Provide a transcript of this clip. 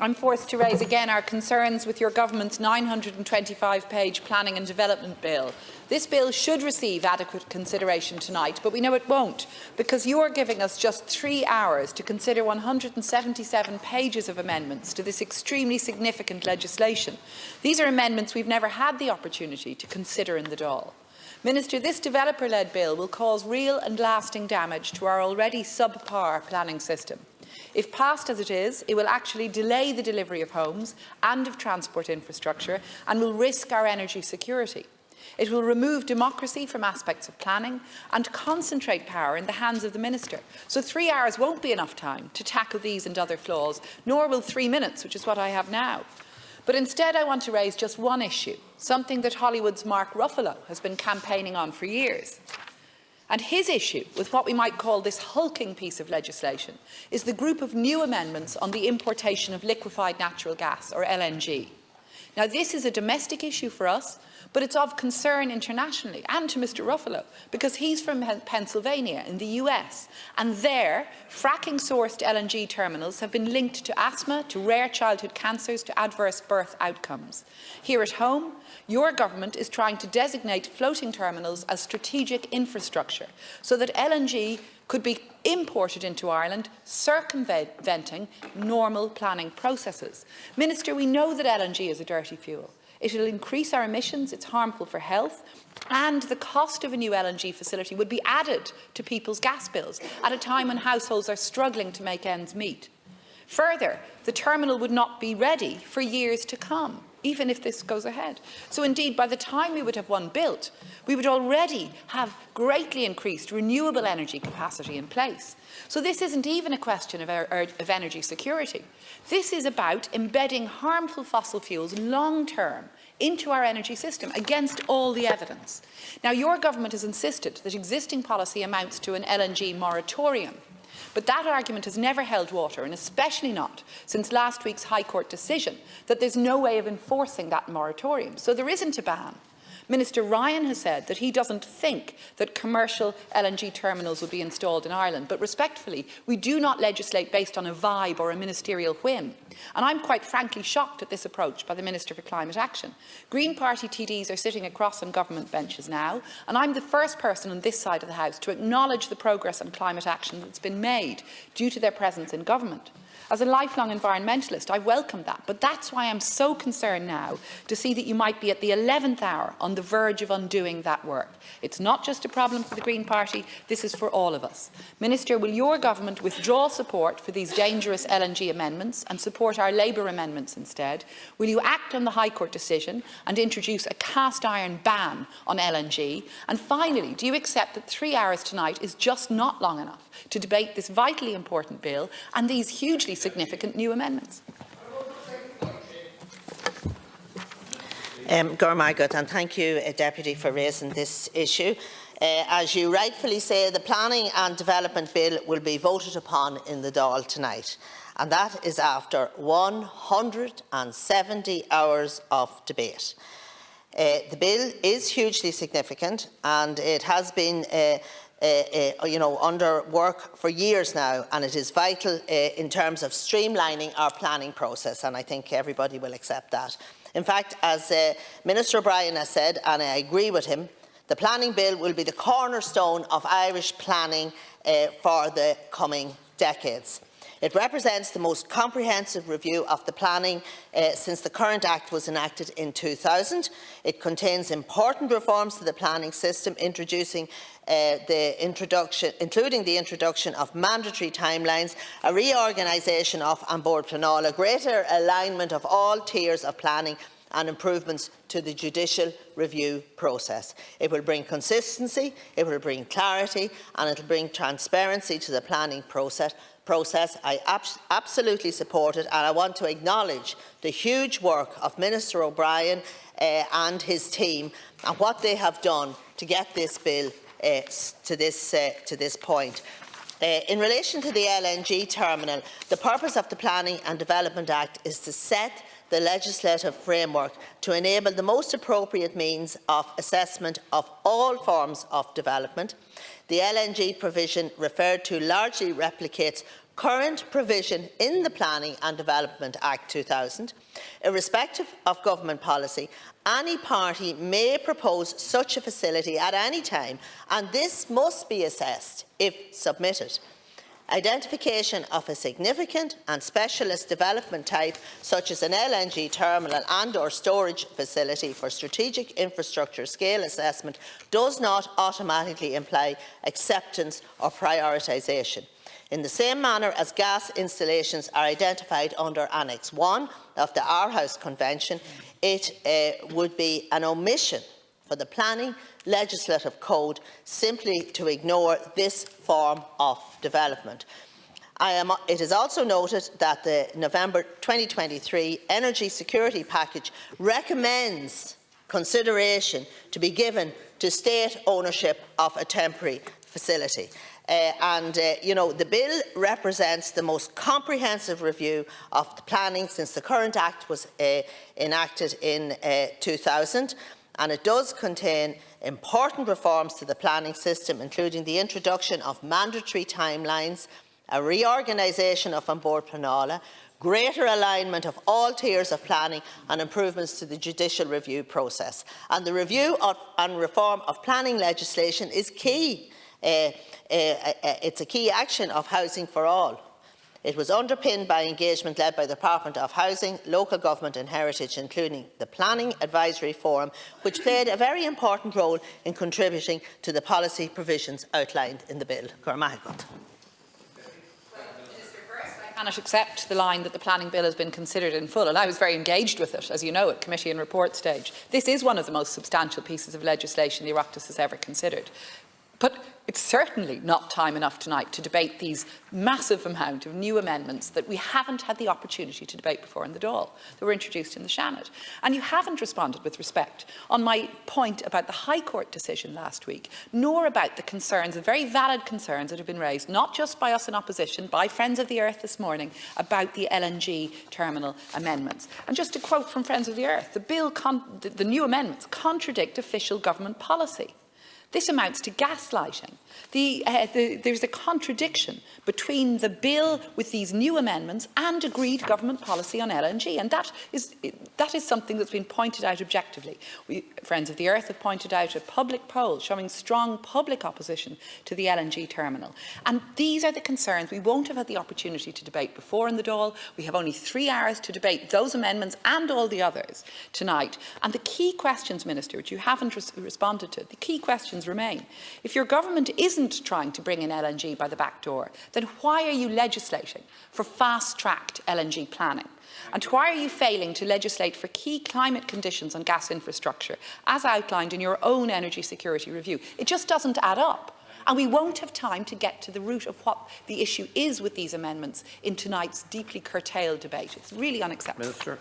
I'm forced to raise again our concerns with your government's 925-page planning and development bill. This bill should receive adequate consideration tonight, but we know it won't, because you are giving us just 3 hours to consider 177 pages of amendments to this extremely significant legislation. These are amendments we've never had the opportunity to consider in the Dáil. Minister, this developer-led bill will cause real and lasting damage to our already subpar planning system. If passed as it is, it will actually delay the delivery of homes and of transport infrastructure and will risk our energy security. It will remove democracy from aspects of planning and concentrate power in the hands of the Minister. So 3 hours won't be enough time to tackle these and other flaws, nor will 3 minutes, which is what I have now. But instead I want to raise just one issue, something that Hollywood's Mark Ruffalo has been campaigning on for years. And his issue with what we might call this hulking piece of legislation is the group of new amendments on the importation of liquefied natural gas, or LNG. Now, this is a domestic issue for us, but it's of concern internationally and to Mr Ruffalo, because he's from Pennsylvania in the US, and there, fracking-sourced LNG terminals have been linked to asthma, to rare childhood cancers, to adverse birth outcomes. Here at home, your government is trying to designate floating terminals as strategic infrastructure, so that LNG could be imported into Ireland, circumventing normal planning processes. Minister, we know that LNG is a dirty fuel. It will increase our emissions, it's harmful for health, and the cost of a new LNG facility would be added to people's gas bills at a time when households are struggling to make ends meet. Further, the terminal would not be ready for years to come, even if this goes ahead. So indeed, by the time we would have one built, we would already have greatly increased renewable energy capacity in place. So this isn't even a question of energy security. This is about embedding harmful fossil fuels long-term into our energy system against all the evidence. Now, your government has insisted that existing policy amounts to an LNG moratorium. But that argument has never held water, and especially not since last week's High Court decision that there's no way of enforcing that moratorium. So there isn't a ban. Minister Ryan has said that he doesn't think that commercial LNG terminals will be installed in Ireland, but respectfully, we do not legislate based on a vibe or a ministerial whim. And I'm quite frankly shocked at this approach by the Minister for Climate Action. Green Party TDs are sitting across on government benches now, and I'm the first person on this side of the House to acknowledge the progress on climate action that's been made due to their presence in government. As a lifelong environmentalist, I welcome that, but that's why I'm so concerned now to see that you might be at the 11th hour on the verge of undoing that work. It's not just a problem for the Green Party, this is for all of us. Minister, will your government withdraw support for these dangerous LNG amendments and support our Labour amendments instead? Will you act on the High Court decision and introduce a cast-iron ban on LNG? And finally, do you accept that 3 hours tonight is just not long enough to debate this vitally important bill and these hugely significant new amendments? Gormagat, and thank you, Deputy, for raising this issue. As you rightfully say, the Planning and Development Bill will be voted upon in the Dáil tonight, and that is after 170 hours of debate. The bill is hugely significant, and it has been under work for years now, and it is vital in terms of streamlining our planning process, and I think everybody will accept that. In fact, as Minister O'Brien has said, and I agree with him, the planning bill will be the cornerstone of Irish planning for the coming decades. It represents the most comprehensive review of the planning since the current Act was enacted in 2000. It contains important reforms to the planning system, including the introduction of mandatory timelines, a reorganisation of on-board Planall, a greater alignment of all tiers of planning, and improvements to the judicial review process. It will bring consistency, it will bring clarity, and it will bring transparency to the planning process. I absolutely support it, and I want to acknowledge the huge work of Minister O'Brien and his team and what they have done to get this bill to this point. In relation to the LNG terminal, the purpose of the Planning and Development Act is to set the legislative framework to enable the most appropriate means of assessment of all forms of development. The LNG provision referred to largely replicates current provision in the Planning and Development Act 2000. Irrespective of government policy, any party may propose such a facility at any time, and this must be assessed if submitted. Identification of a significant and specialist development type, such as an LNG terminal and/or storage facility for strategic infrastructure scale assessment, does not automatically imply acceptance or prioritisation. In the same manner as gas installations are identified under Annex 1 of the Aarhus Convention, it would be an omission for the Planning Legislative Code simply to ignore this form of development. It is also noted that the November 2023 Energy Security Package recommends consideration to be given to state ownership of a temporary facility. The bill represents the most comprehensive review of the planning since the current Act was enacted in 2000, and it does contain important reforms to the planning system, including the introduction of mandatory timelines, a reorganisation of onboard Pleanála, greater alignment of all tiers of planning and improvements to the judicial review process. And the review and reform of planning legislation is key. It's a key action of Housing for All. It was underpinned by engagement led by the Department of Housing, Local Government and Heritage, including the Planning Advisory Forum, which played a very important role in contributing to the policy provisions outlined in the bill. I cannot accept the line that the planning bill has been considered in full, and I was very engaged with it, as you know, at committee and report stage. This is one of the most substantial pieces of legislation the Oireachtas has ever considered. But it's certainly not time enough tonight to debate these massive amount of new amendments that we haven't had the opportunity to debate before in the Dáil, that were introduced in the Seanad. And you haven't responded with respect on my point about the High Court decision last week, nor about the concerns, the very valid concerns that have been raised, not just by us in opposition, by Friends of the Earth this morning, about the LNG terminal amendments. And just to quote from Friends of the Earth, the new amendments contradict official government policy. This amounts to gaslighting. There's a contradiction between the bill with these new amendments and agreed government policy on LNG, and that is something that's been pointed out objectively. Friends of the Earth have pointed out a public poll showing strong public opposition to the LNG terminal. And these are the concerns we won't have had the opportunity to debate before in the Dáil. We have only 3 hours to debate those amendments and all the others tonight. And the key questions, Minister, which you haven't responded to, the key questions remain. If your government isn't trying to bring in LNG by the back door, then why are you legislating for fast-tracked LNG planning? And why are you failing to legislate for key climate conditions on gas infrastructure, as outlined in your own energy security review? It just doesn't add up. And we won't have time to get to the root of what the issue is with these amendments in tonight's deeply curtailed debate. It's really unacceptable. Minister.